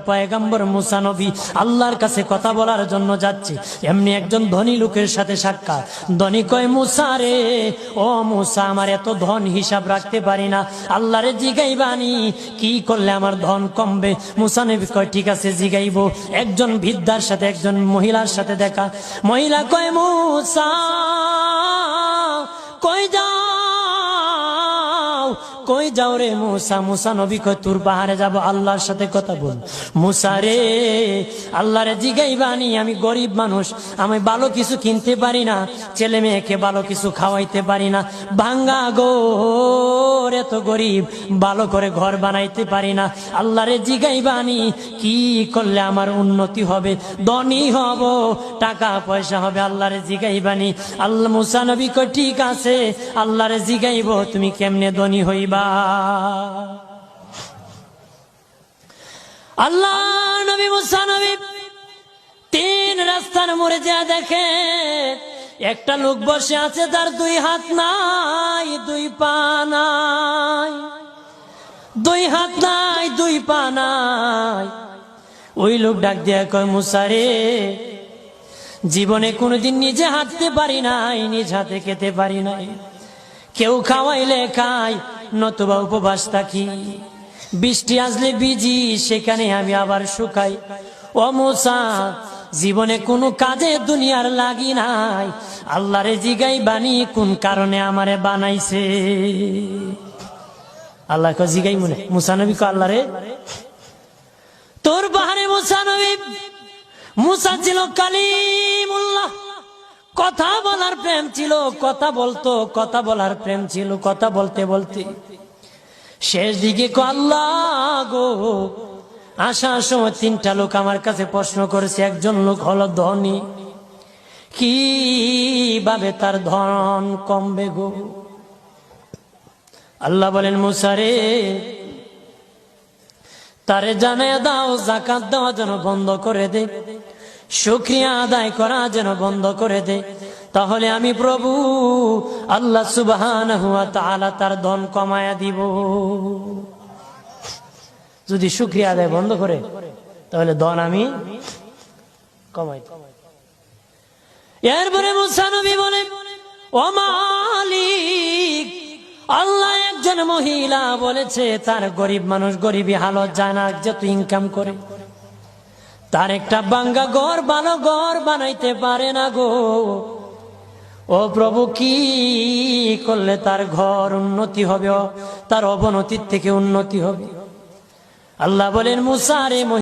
পয়গম্বর মুসা নবী আল্লাহর কাছে কথা বলার জন্য যাচ্ছে, এমনি একজন ধনী লোকের সাথে সাক্ষাৎ। ধনী কয়, মুসা রে, ও মুসা, আমার এত ধন হিসাব রাখতে পারি না, আল্লাহরে জিগাইবানি কি করলে আমার ধন কমবে? মুসা নবী কয়, ঠিক আছে জিগাইব। একজন বৃদ্ধার সাথে একজন মহিলার সাথে দেখা। মহিলা কয়, মুসা কই যাও, কই যাও রে মুসা? মুসা নবী কয়, তোর পাহাড়ে যাব, আল্লাহর সাথে কথা বল। মুসা রে, আল্লাহরে জিগাইবানি, আমি গরিব মানুষ, আমি ভালো কিছু কিনতে পারি না, ছেলে মেয়েকে ভালো কিছু খাওয়াইতে পারি না, ভাঙ্গা ঘর, এত গরিব, ভালো করে ঘর বানাইতে পারি না, আল্লাহরে জিগাইবানি কি করলে আমার উন্নতি হবে, ধনী হব, টাকা পয়সা হবে, আল্লাহরে জিগাইবানি। আল্লাহ মুসা নবী কয়, ঠিক আছে, আল্লাহরে জিগাইব, তুমি কেমনে ধনী হইবা? আল্লাহ নবী মুসা নবী তিন রাস্তার মোড়ে যা দেখে একটা লোক বসে আছে, তার দুই হাত নাই, দুই পা নাই, দুই হাত নাই, দুই পা নাই। ওই লোক ডাক দিয়া কয়, মুসা রে, জীবনে কোনোদিন নিজে হাঁটতে পারি নাই, নিজ হাতে খেতে পারি নাই, কেউ খাওয়াইলে খাই, নতুবা উপবাস থাকি, বৃষ্টি আসলে ভিজি, সেখানে আমি আবার শুকাই। ও মুসা, জীবনে কোনো কাজে দুনিয়ার লাগি নাই, আল্লাহরে জিগাইবানি কোন কারণে আমারে বানাইছে? আল্লাহ কয়, জিগাই মনে। মুসা নবী কয়, আল্লাহরে তোর পাহাড়ে মুসা নবী, মুসা ছিল কালিমুল্লাহ, কথা বলার প্রেম ছিল, কথা বলতো, কথা বলার প্রেম ছিল। কথা বলতে বলতে শেষ দিকে আল্লাহ গো, আসার সময় তিনটা লোক আমার কাছে প্রশ্ন করেছে। একজন লোক হলো ধনী, কিভাবে তার ধন কমবে গো? আল্লাহ বলেন, মুসা রে, তারে জানায়া দাও, যাকাত দেওয়া যেন বন্ধ করে দে, শুকরিয়া আদায় করা যেন বন্ধ করে দে, তাহলে আমি প্রভু আল্লাহ সুবহানাহু ওয়া তাআলা তার ধন কমায়া দিব। যদি শুকরিয়া আদায় বন্ধ করে, তাহলে ধন আমি কমাই। এরপরে মুসা নবী বলে, ও মালিক, আল্লাহ একজন মহিলা বলেছে তার গরিব মানুষ, গরিবী হালত জানা, যত ইনকাম করে তার একটা ভাঙ্গা ঘর, ভালো ঘর বানাইতে পারে না গো। ও প্রভু, কি করলে তার ঘর উন্নতি হবে, তার অবনতির থেকে উন্নতি হবে? আল্লাহ বলেন, মুসা রে,